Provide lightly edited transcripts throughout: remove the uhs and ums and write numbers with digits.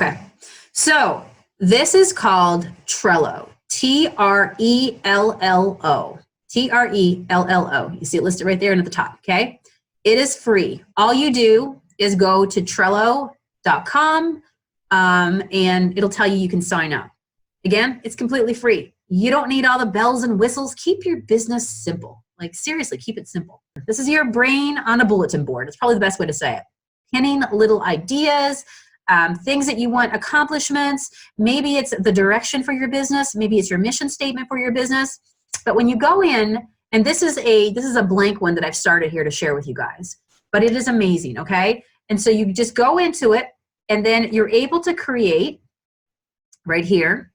Okay, so this is called Trello, Trello, Trello. You see it listed right there and at the top, okay? It is free. All you do is go to Trello.com and it'll tell you can sign up. Again, it's completely free. You don't need all the bells and whistles. Keep your business simple. Like seriously, keep it simple. This is your brain on a bulletin board. It's probably the best way to say it. Pinning little ideas, things that you want, accomplishments. Maybe it's the direction for your business. Maybe it's your mission statement for your business. But when you go in, and this is a blank one that I've started here to share with you guys, but it is amazing, okay? And so you just go into it, and then you're able to create right here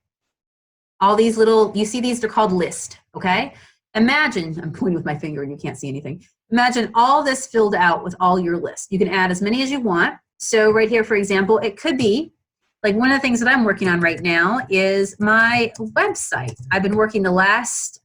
all these little, you see these, they're called list, okay? Imagine, I'm pointing with my finger and you can't see anything. Imagine all this filled out with all your lists. You can add as many as you want. So right here, for example, it could be, like one of the things that I'm working on right now is my website. I've been working the last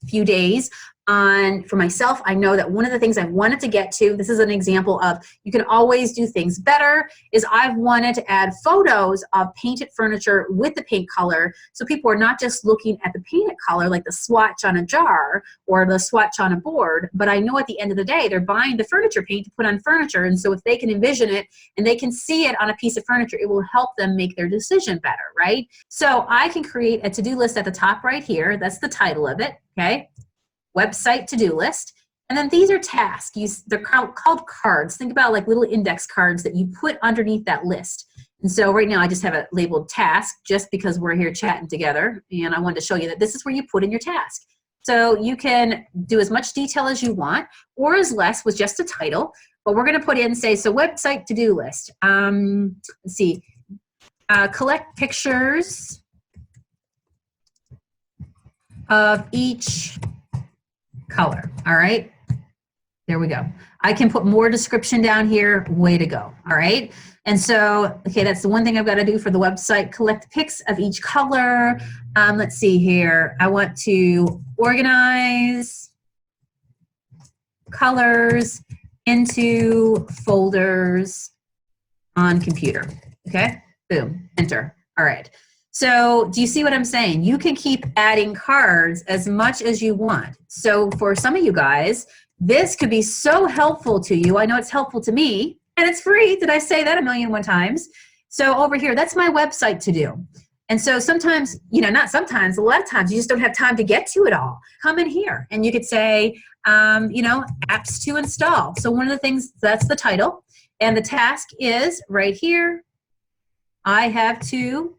few days on, for myself, I know that one of the things I wanted to get to, this is an example of you can always do things better, is I've wanted to add photos of painted furniture with the paint color so people are not just looking at the painted color like the swatch on a jar or the swatch on a board, but I know at the end of the day they're buying the furniture paint to put on furniture, and so if they can envision it and they can see it on a piece of furniture, it will help them make their decision better, right? So I can create a to-do list at the top right here. That's the title of it, okay? Website to-do list. And then these are tasks. They're called cards. Think about like little index cards that you put underneath that list. And so right now I just have it labeled task just because we're here chatting together. And I wanted to show you that this is where you put in your task. So you can do as much detail as you want or as less with just a title. But we're going to put in, say, so website to-do list. Let's see. Collect pictures of each color. All right, there we go. I can put more description down here. Way to go. All right, and so okay, that's the one thing I've got to do for the website. Collect pics of each color. Let's see here. I want to organize colors into folders on computer. Okay, boom, enter. All right. So do you see what I'm saying? You can keep adding cards as much as you want. So for some of you guys, this could be so helpful to you. I know it's helpful to me, and it's free. Did I say that 1,000,001 times? So over here, that's my website to do. And so sometimes, you know, not sometimes, a lot of times you just don't have time to get to it all. Come in here and you could say, you know, apps to install. So one of the things, that's the title. And the task is right here. I have to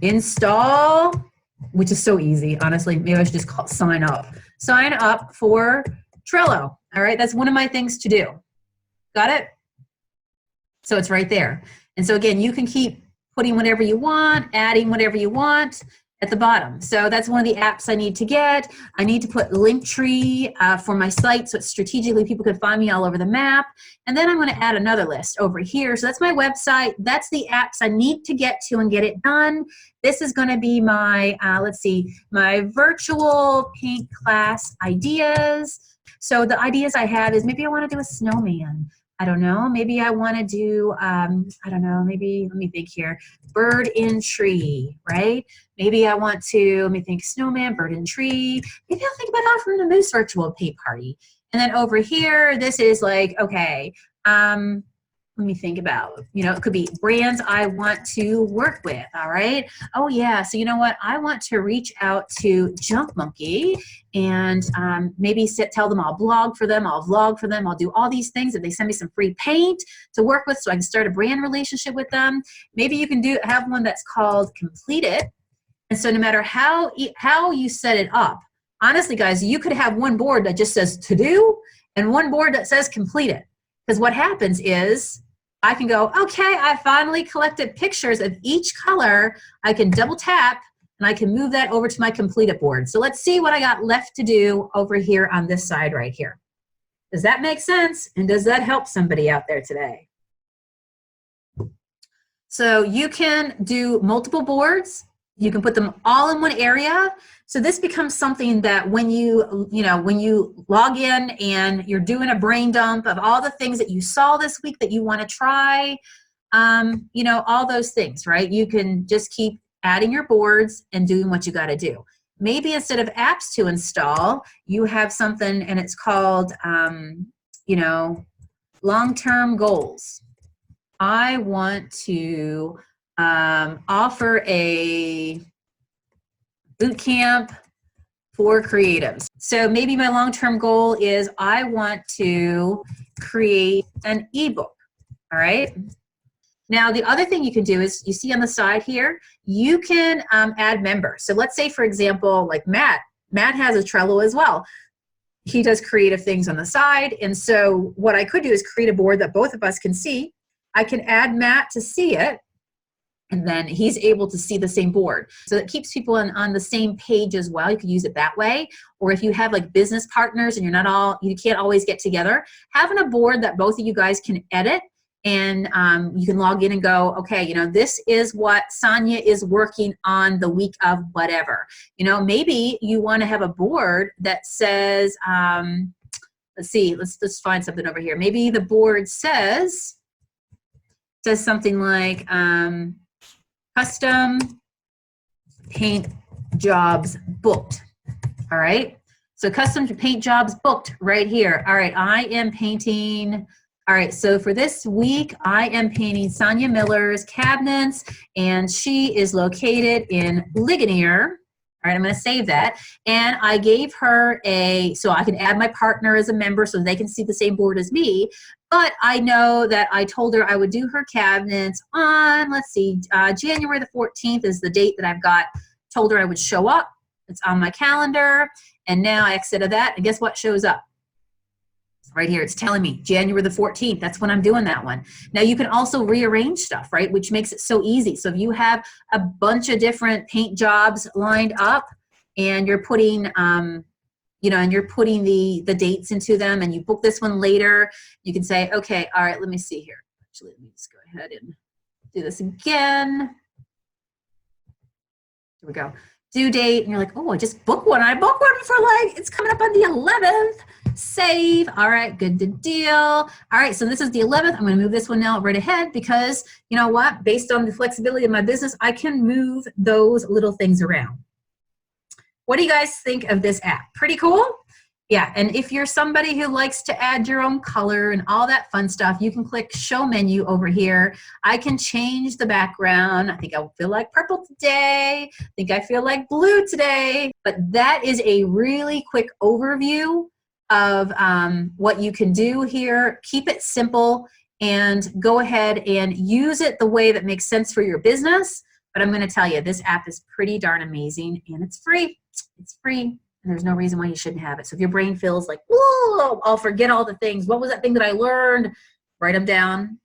install, which is so easy, honestly. Maybe I should just call sign up. Sign up for Trello. All right, that's one of my things to do. Got it? So it's right there. And so again, you can keep putting whatever you want, adding whatever you want at the bottom. So that's one of the apps I need to get. I need to put Linktree for my site so strategically people can find me all over the map. And then I'm going to add another list over here. So that's my website. That's the apps I need to get to and get it done. This is going to be my, let's see, my virtual paint class ideas. So the ideas I have is maybe I want to do a snowman. I don't know, maybe I want to do, I don't know, maybe, let me think here, bird in tree, right? Maybe I want to, let me think, snowman, bird in tree. Maybe I'll think about offering a moose virtual paint party. And then over here, this is like, okay, let me think about, you know, it could be brands I want to work with, all right? Oh yeah, so you know what? I want to reach out to Jump Monkey and maybe tell them I'll blog for them, I'll vlog for them, I'll do all these things if they send me some free paint to work with so I can start a brand relationship with them. Maybe you can have one that's called Complete It. And so no matter how you set it up, honestly guys, you could have one board that just says to do and one board that says complete it. Because what happens is I can go, okay, I finally collected pictures of each color. I can double tap and I can move that over to my completed board. So let's see what I got left to do over here on this side right here. Does that make sense? And does that help somebody out there today? So you can do multiple boards. You can put them all in one area. So this becomes something that when you log in and you're doing a brain dump of all the things that you saw this week that you want to try, you know, all those things, right? You can just keep adding your boards and doing what you got to do. Maybe instead of apps to install, you have something and it's called, you know, long-term goals. I want to offer a boot camp for creatives. So maybe my long-term goal is I want to create an ebook. All right. Now, the other thing you can do is you see on the side here, you can add members. So let's say, for example, like Matt has a Trello as well. He does creative things on the side. And so what I could do is create a board that both of us can see. I can add Matt to see it. And then he's able to see the same board. So it keeps people on the same page as well. You can use it that way. Or if you have like business partners and you can't always get together, having a board that both of you guys can edit, and you can log in and go, okay, you know, this is what Sonia is working on the week of whatever. You know, maybe you want to have a board that says, let's see, let's find something over here. Maybe the board says something like, custom paint jobs booked. All right. So custom paint jobs booked right here. All right. I am painting. All right. So for this week, I am painting Sonia Miller's cabinets, and she is located in Ligonier. All right, I'm going to save that. And I gave her so I can add my partner as a member so they can see the same board as me. But I know that I told her I would do her cabinets on, let's see, January the 14th is the date that I've got. Told her I would show up. It's on my calendar. And now I exited that. And guess what shows up? Right here, it's telling me January the 14th. That's when I'm doing that one. Now you can also rearrange stuff, right? Which makes it so easy. So if you have a bunch of different paint jobs lined up and you're putting, you know, and you're putting the dates into them and you book this one later, you can say, okay, all right, let me see here. Actually, let me just go ahead and do this again. Here we go. Due date, and you're like, oh, I just booked one. I booked one for like, it's coming up on the 11th. Save. All right, good deal. All right, so this is the 11th. I'm going to move this one now right ahead because, you know what, based on the flexibility of my business, I can move those little things around. What do you guys think of this app? Pretty cool? Yeah, and if you're somebody who likes to add your own color and all that fun stuff, you can click Show Menu over here. I can change the background. I think I feel like purple today. I think I feel like blue today. But that is a really quick overview of what you can do here. Keep it simple and go ahead and use it the way that makes sense for your business. But I'm going to tell you, this app is pretty darn amazing and it's free. It's free. And there's no reason why you shouldn't have it. So if your brain feels like, whoa, I'll forget all the things. What was that thing that I learned? Write them down,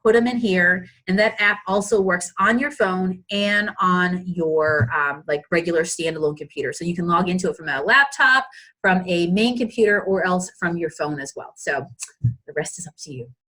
put them in here. And that app also works on your phone and on your like regular standalone computer. So you can log into it from a laptop, from a main computer, or else from your phone as well. So the rest is up to you.